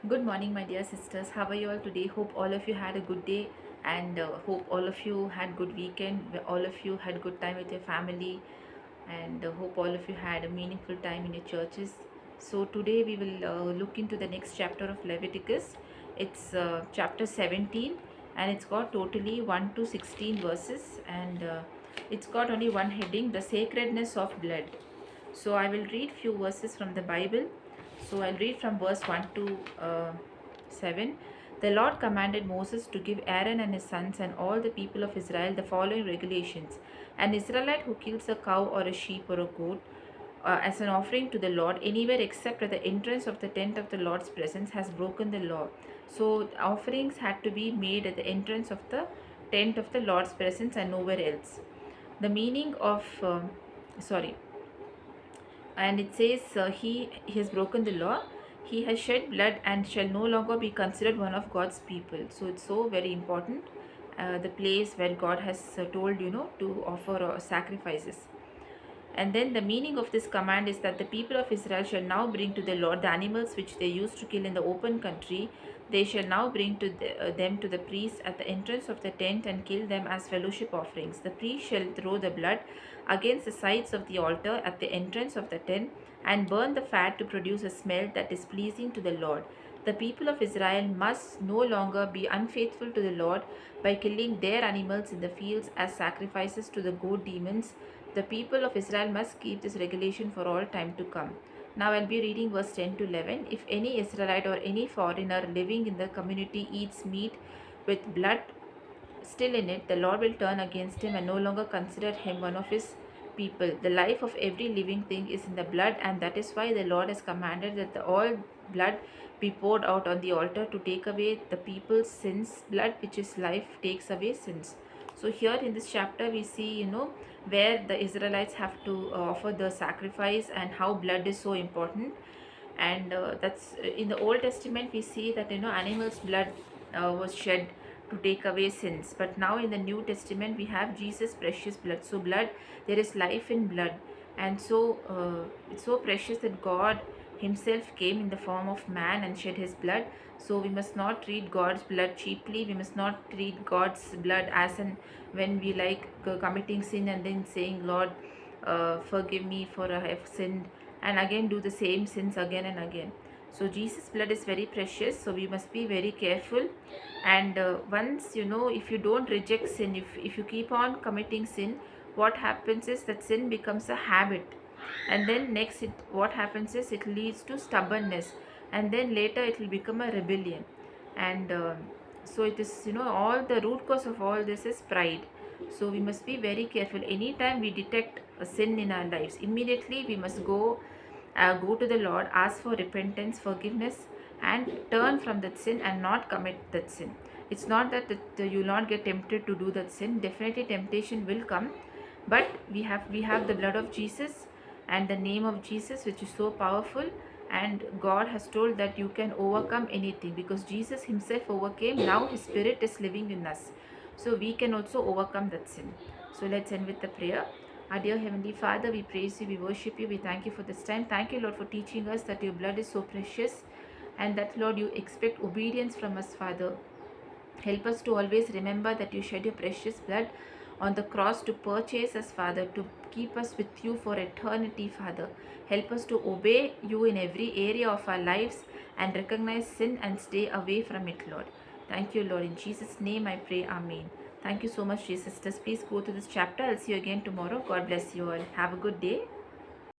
Good morning, my dear sisters. How are you all today? Hope all of you had a good day and hope all of you had good weekend. All of you had good time with your family and hope all of you had a meaningful time in your churches. So today we will look into the next chapter of Leviticus. It's chapter 17 and it's got totally 1 to 16 verses and it's got only one heading, the sacredness of blood. So I will read few verses from the Bible. So I'll read from verse 1 to 7. The Lord commanded Moses to give Aaron and his sons and all the people of Israel the following regulations. An Israelite who kills a cow or a sheep or a goat as an offering to the Lord anywhere except at the entrance of the tent of the Lord's presence has broken the law. So offerings had to be made at the entrance of the tent of the Lord's presence and nowhere else. The meaning of sorry and it says he has broken the law, he has shed blood and shall no longer be considered one of God's people. So it's so very important, the place where God has told to offer sacrifices. And then the meaning of this command is that the people of Israel shall now bring to the Lord the animals which they used to kill in the open country. They shall now bring them to the priest at the entrance of the tent and kill them as fellowship offerings. The priest shall throw the blood against the sides of the altar at the entrance of the tent and burn the fat to produce a smell that is pleasing to the Lord. The people of Israel must no longer be unfaithful to the Lord by killing their animals in the fields as sacrifices to the goat demons. The people of Israel must keep this regulation for all time to come. Now I'll be reading verse 10 to 11. If any Israelite or any foreigner living in the community eats meat with blood still in it, the Lord will turn against him and no longer consider him one of his people. The life of every living thing is in the blood, and that is why the Lord has commanded that all blood be poured out on the altar to take away the people's sins. Blood, which is life, takes away sins. So here in this chapter we see, where the Israelites have to offer the sacrifice and how blood is so important. And that's in the Old Testament we see that animals blood was shed to take away sins, but now in the New Testament we have Jesus precious blood. So blood, there is life in blood, and so it's so precious that God himself came in the form of man and shed his blood. So we must not treat God's blood cheaply. We must not treat God's blood as an when we like committing sin and then saying, Lord, forgive me for I have sinned, and again do the same sins again and again. So Jesus blood is very precious, so we must be very careful. And once if you don't reject sin, if you keep on committing sin, what happens is that sin becomes a habit, and then next what happens is it leads to stubbornness, and then later it will become a rebellion. And so it is, all the root cause of all this is pride. So we must be very careful. Anytime we detect a sin in our lives, immediately we must go to the Lord, ask for repentance, forgiveness, and turn from that sin and not commit that sin. It's not that you will not get tempted to do that sin. Definitely temptation will come, but we have the blood of Jesus and the name of Jesus, which is so powerful. And God has told that you can overcome anything because Jesus himself overcame. Now his spirit is living in us, so we can also overcome that sin. So let's end with the prayer. Our dear Heavenly Father, we praise you, we worship you, we thank you for this time. Thank you, Lord, for teaching us that your blood is so precious and that, Lord, you expect obedience from us, Father. Help us to always remember that you shed your precious blood on the cross to purchase us, Father, to keep us with you for eternity, Father. Help us to obey you in every area of our lives and recognize sin and stay away from it, Lord. Thank you, Lord. In Jesus' name I pray. Amen. Thank you so much, dear sisters. Please go to this chapter. I'll see you again tomorrow. God bless you all. Have a good day.